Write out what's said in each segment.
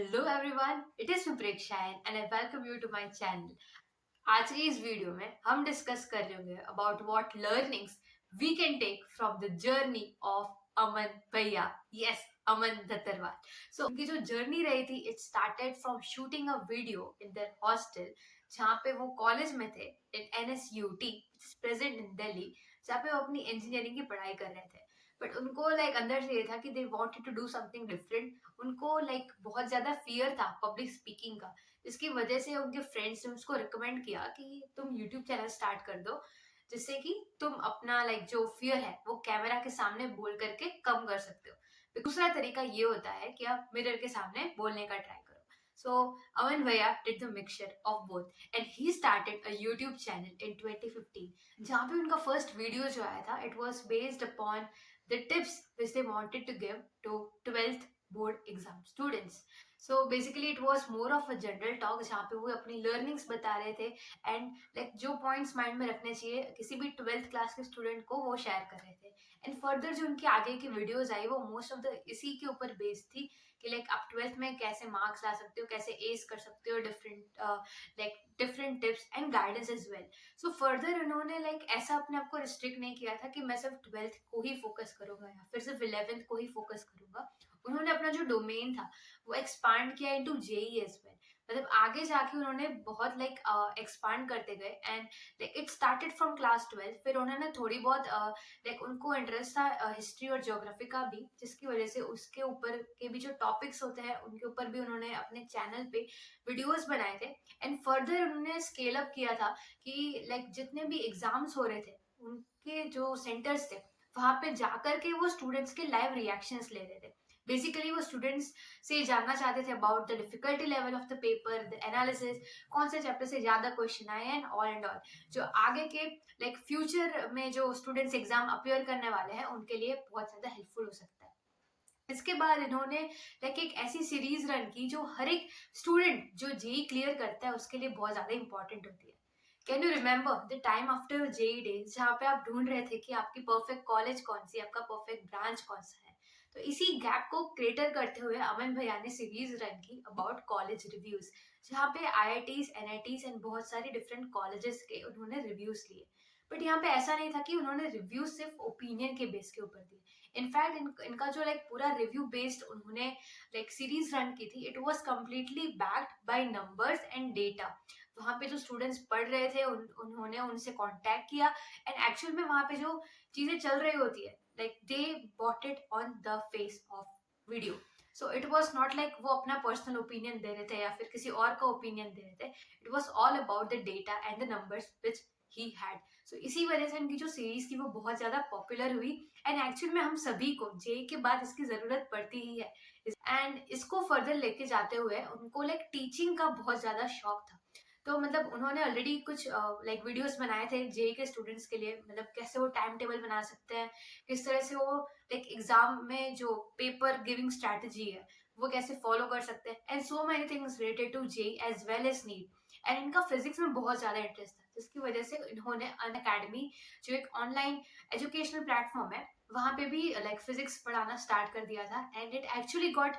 Hello everyone, it is Supreksha and I welcome you to my channel. आज की इस video में हम डिस्कस कर रहे होंगे about what learnings we can take from the journey of Aman भैया। यस, अमन दत्तरवाल। सो उनकी जो जर्नी रही थी, it started from shooting a video in their hostel, जहाँ पे वो कॉलेज में थे इन NSUT प्रेजेंट इन दिल्ली, जहाँ पे वो अपनी इंजीनियरिंग की पढ़ाई कर रहे थे। बट उनको अंदर से ये था कि they wanted to do something different. उनको बहुत ज्यादा फियर था पब्लिक स्पीकिंग का, जिसकी वजह से उनके फ्रेंड्स ने उसको रिकमेंड किया कि तुम यूट्यूब चैनल स्टार्ट कर दो, जिससे कि तुम अपना जो फियर है वो कैमरा के सामने बोल करके कम कर सकते हो। तो दूसरा तरीका ये होता है कि आप मिरर के सामने बोलने का ट्राई करो। सो अमन भैया did the mixture of both and he started a YouTube channel in 2015, जहाँ पे उनका फर्स्ट वीडियो जो आया था, it was based upon the tips which they wanted to give to 12th board exam students. So basically it was more of a general talk, जहाँ पे वो अपनी learnings बता रहे थे एंड जो पॉइंट्स माइंड में रखने चाहिए किसी भी 12th क्लास के स्टूडेंट को, वो शेयर कर रहे थे। एंड फर्दर जो उनकी आगे की वीडियोस आई, वो मोस्ट ऑफ द इसी के ऊपर बेस्ड थी कि आप 12th में कैसे मार्क्स ला सकते हो, कैसे एस कर सकते हो, different tips and guidance as well. So further उन्होंने ऐसा अपने आप को रिस्ट्रिक्ट नहीं किया था कि मैं सिर्फ 12th को ही फोकस करूंगा या फिर सिर्फ 11th को ही फोकस करूंगा। उन्होंने अपना जो डोमेन था वो एक्सपांड किया इनटू जेई एज वेल। आगे जाके उन्होंने बहुत एक्सपांड करते गए and it started from class 12। फिर उन्होंने थोड़ी बहुत उनको इंटरेस्ट था हिस्ट्री और ज्योग्राफी का भी, जिसकी वजह से उसके ऊपर के भी जो टॉपिक्स होते हैं उनके ऊपर भी उन्होंने अपने चैनल पे वीडियोस बनाए थे। एंड फर्दर उन्होंने स्केल अप किया था कि जितने भी एग्जाम्स हो रहे थे उनके जो सेंटर्स थे, वहां पे जाकर के वो स्टूडेंट्स के लाइव रिएक्शंस ले रहे थे। बेसिकली वो स्टूडेंट्स से जानना चाहते थे about the difficulty level of the paper, the analysis, कौन से चैप्टर से ज्यादा क्वेश्चन आए एंड ऑल, जो आगे के फ्यूचर में जो स्टूडेंट्स एग्जाम अपियर करने वाले हैं उनके लिए बहुत ज्यादा हेल्पफुल हो सकता है। इसके बाद इन्होंने एक ऐसी सीरीज रन की जो हर एक स्टूडेंट जो जेई क्लियर करता है उसके लिए बहुत ज्यादा इंपॉर्टेंट होती है। Can you remember the time after JEE days, जहाँ पे आप ढूंढ रहे थे कि आपकी परफेक्ट कॉलेज कौन सी, आपका परफेक्ट ब्रांच कौन सा है? तो इसी गैप को क्रेटर करते हुए अमन भैया ने सीरीज रन की अबाउट कॉलेज रिव्यूज, जहाँ पे IITs, NITs एंड बहुत सारे डिफरेंट कॉलेजेस के उन्होंने रिव्यूज लिए। बट यहाँ पे ऐसा नहीं था कि उन्होंने रिव्यू सिर्फ ओपिनियन के बेस के ऊपर दिए। इनफैक्ट इनका जो पूरा रिव्यू बेस्ड उन्होंने सीरीज रन की थी, it was completely backed by numbers and data. वहाँ पे जो स्टूडेंट्स पढ़ रहे थे उन्होंने उनसे कांटेक्ट किया एंड एक्चुअल में वहाँ पे जो चीजें चल रही होती है, they bought it on the face of video. So it was not वो अपना पर्सनल ओपिनियन दे रहे थे या फिर किसी और का ओपिनियन दे रहे थे। It was all about the data and the numbers which he had. So इसी वजह से इनकी जो सीरीज थी वो बहुत ज्यादा पॉपुलर हुई एंड एक्चुअल में हम सभी को जेई के बाद इसकी जरूरत पड़ती ही है। एंड इसको फर्दर लेके जाते हुए उनको टीचिंग का बहुत ज्यादा शौक था। तो उन्होंने ऑलरेडी कुछ वीडियोस बनाए थे जेई के स्टूडेंट्स के लिए, कैसे वो टाइम टेबल बना सकते हैं, किस तरह से वो एग्जाम में जो पेपर गिविंग स्ट्रेटजी है वो कैसे फॉलो कर सकते हैं, and so many things related to JEE as well as NEET. And इनका फिजिक्स में बहुत ज्यादा इंटरेस्ट था, जिसकी वजह से इन्होंने अन अकेडमी, जो एक ऑनलाइन एजुकेशनल प्लेटफॉर्म है, वहां पे भी फिजिक्स पढ़ाना स्टार्ट कर दिया था। And it actually got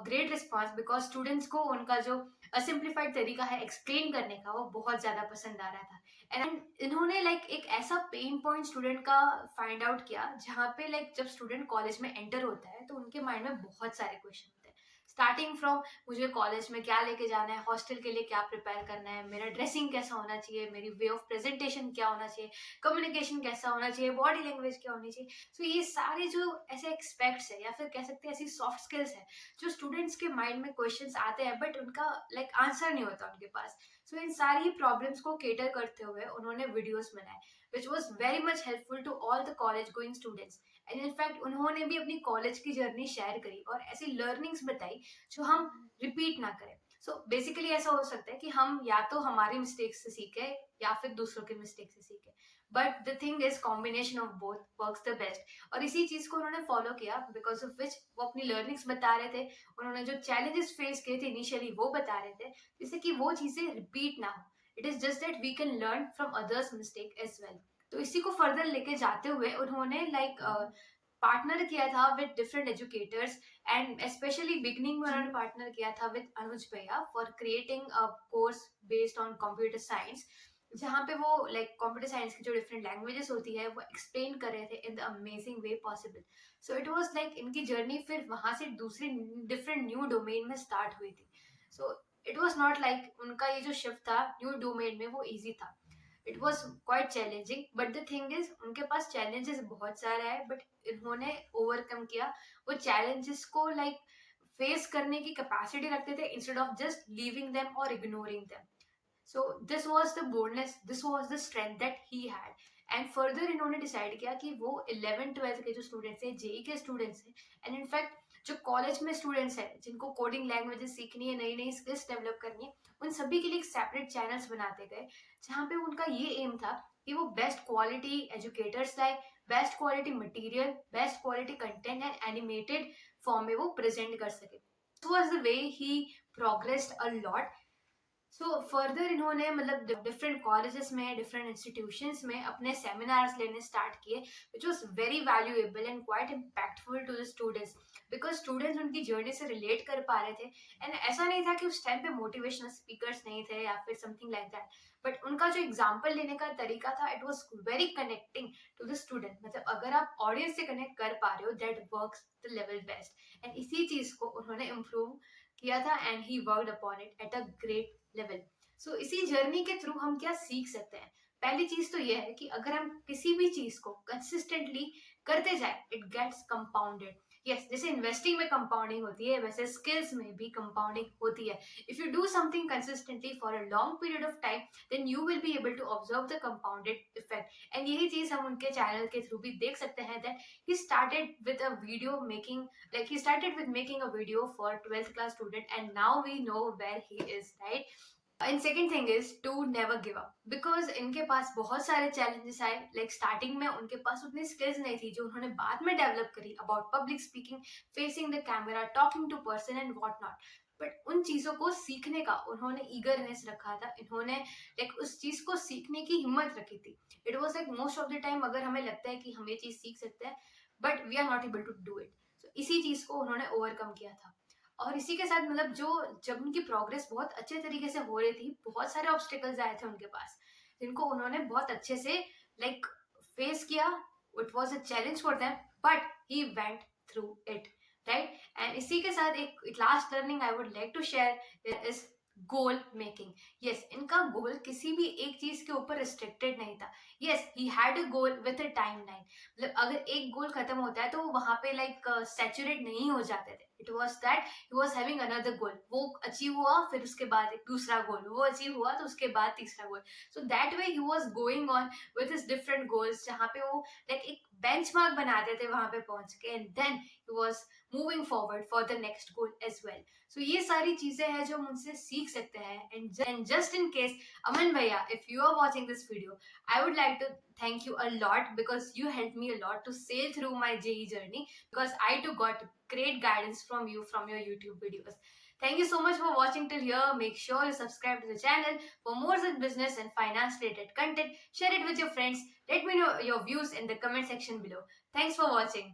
great response because students को उनका जो सिंप्लीफाइड तरीका है एक्सप्लेन करने का वो बहुत ज्यादा पसंद आ रहा था। एंड इन्होंने एक ऐसा पेन पॉइंट स्टूडेंट का फाइंड आउट किया, जहाँ पे जब स्टूडेंट कॉलेज में एंटर होता है तो उनके माइंड में बहुत सारे क्वेश्चन होते हैं, स्टार्टिंग फ्रॉम मुझे कॉलेज में क्या लेके जाना है, हॉस्टल के लिए क्या प्रिपेयर करना है, मेरा ड्रेसिंग कैसा होना चाहिए, मेरी वे ऑफ प्रेजेंटेशन क्या होना चाहिए, कम्युनिकेशन कैसा होना चाहिए, बॉडी लैंग्वेज क्या होनी चाहिए। सो ये सारे जो ऐसे एक्सपेक्ट्स है या फिर कह सकते हैं ऐसी सॉफ्ट स्किल्स है जो स्टूडेंट्स के माइंड में क्वेश्चंस आते हैं बट उनका आंसर नहीं होता उनके पास। सो इन सारी प्रॉब्लम्स को केटर करते हुए उन्होंने वीडियोस बनाए which was very much helpful to all the college going students. And in fact उन्होंने भी अपनी कॉलेज की जर्नी शेयर करी और ऐसी लर्निंग्स बताई जो हम रिपीट ना करें। सो बेसिकली ऐसा हो सकता है कि हम या तो हमारी मिस्टेक से सीखे या फिर दूसरों के मिस्टेक से सीखे, but the thing is combination of both works the best. और इसी चीज को उन्होंने फॉलो किया बिकॉज ऑफ विच वो अपनी लर्निंग्स बता रहे थे, उन्होंने जो चैलेंजेस फेस किए थे इनिशियली वो बता रहे थे, जिससे कि वो चीजें रिपीट ना हो। It is just that we can learn from others mistake as well. तो इसी को फर्दर लेके जाते हुए उन्होंने पार्टनर किया था with different educators and specially beginning में उन्होंने पार्टनर किया था विद अनुज भैया for creating a course based on computer science, जहाँ पे वो लाइक कंप्यूटर साइंस की जो डिफरेंट लैंग्वेजेस होती है वो एक्सप्लेन कर रहे थे in the amazing way possible. So it was like इनकी जर्नी फिर वहां से दूसरी डिफरेंट न्यू डोमेन में स्टार्ट हुई थी। So it was not like उनका ये जो शिफ्ट था न्यू डोमेन में वो इजी था। It was quite challenging but the thing is उनके पास चैलेंजेस बहुत सारे है बट इन्होंने ओवरकम किया वो चैलेंजेस को लाइक फेस करने की कैपेसिटी रखते थे instead of just leaving them और ignoring them. So this was the boldness, this was the strength that he had. And further इन्होंने डिसाइड किया कि वो 11th 12th के जो स्टूडेंट्स हैं, जेई के स्टूडेंट्स हैं, एंड इनफैक्ट जो कॉलेज में स्टूडेंट्स हैं जिनको कोडिंग लैंग्वेजेस सीखनी है, नई नई स्किल्स डेवलप करनी है, उन सभी के लिए एक सेपरेट चैनल्स बनाते गए जहाँ पे उनका ये एम था कि वो बेस्ट क्वालिटी एजुकेटर्स लाए, best quality material, best quality content and animated form में वो प्रेजेंट कर सके। This was the way he progressed a lot. So further इन्होंने मतलब डिफरेंट कॉलेजेस में, डिफरेंट इंस्टीट्यूशंस में अपने सेमिनार्स लेने स्टार्ट किए which was very valuable and quite impactful to the students, because students उनकी जर्नी से रिलेट कर पा रहे थे। एंड ऐसा नहीं था कि उस टाइम पे मोटिवेशनल स्पीकर्स नहीं थे या फिर समथिंग लाइक दैट, बट उनका जो एग्जाम्पल लेने का तरीका था it was very connecting to the student. मतलब अगर आप ऑडियंस से कनेक्ट कर पा रहे हो that works the level best, and इसी चीज को उन्होंने इम्प्रूव किया था and he worked upon it at a great level. So इसी जर्नी के थ्रू हम क्या सीख सकते हैं? पहली चीज तो यह है कि अगर हम किसी भी चीज को कंसिस्टेंटली करते जाए इट गेट्स कंपाउंडेड। यस, जैसे इन्वेस्टिंग में कंपाउंडिंग होती है वैसे स्किल्स में भी कंपाउंडिंग होती है। If you do something consistently for a long period of time then you will be able to observe the compounded effect. And यही चीज हम उनके चैनल के थ्रू भी देख सकते हैं that he started with a video making, like he started with making a video for 12th class student and now we know where he is, right? And second thing is to never give up, because इनके पास बहुत सारे challenges आए। Like starting में उनके पास उतनी skills नहीं थी जो उन्होंने बाद में डेवलप करी about public speaking, facing the camera, talking to person and what not. But उन चीजों को सीखने का उन्होंने ईगरनेस रखा था, इन्होंने लाइक उस चीज को सीखने की हिम्मत रखी थी। It was like most of the time अगर हमें लगता है कि हम ये चीज सीख सकते हैं but we are not able to do it. So इसी चीज को उन्होंने ओवरकम किया था। और इसी के साथ मतलब जो जब उनकी प्रोग्रेस बहुत अच्छे तरीके से हो रही थी बहुत सारे ऑब्स्टिकल्स आए थे उनके पास जिनको उन्होंने बहुत अच्छे से लाइक फेस किया। It was a challenge for them but he went through it, right? And इसी के साथ एक last learning I would like to share is goal making. Yes, इनका गोल किसी भी एक चीज के ऊपर रिस्ट्रिक्टेड नहीं था। Yes, he had a goal with a time line. मतलब अगर एक गोल खत्म होता है तो वो वहां पे लाइक सैचुरेट नहीं हो जाते थे। It was that he was having another goal, वो अचीव हुआ फिर उसके बाद एक दूसरा गोल, वो अचीव हुआ तो उसके बाद तीसरा goal. So that way he was going on with his different goals, जहाँ पे वो लाइक एक बेंचमार्क बनाते थे वहां पे पहुंच के and then he was moving forward for the next goal as well. So ये सारी चीजें हैं जो हम उनसे सीख सकते हैं। And just in case Aman भैया, if you are watching this video, I would like to thank you a lot because you helped me a lot to sail through my JEE journey, because I too got great guidance from you from your YouTube videos. Thank you so much for watching till here. Make sure you subscribe to the channel for more such business and finance related content. Share it with your friends. Let me know your views in the comment section below. Thanks for watching.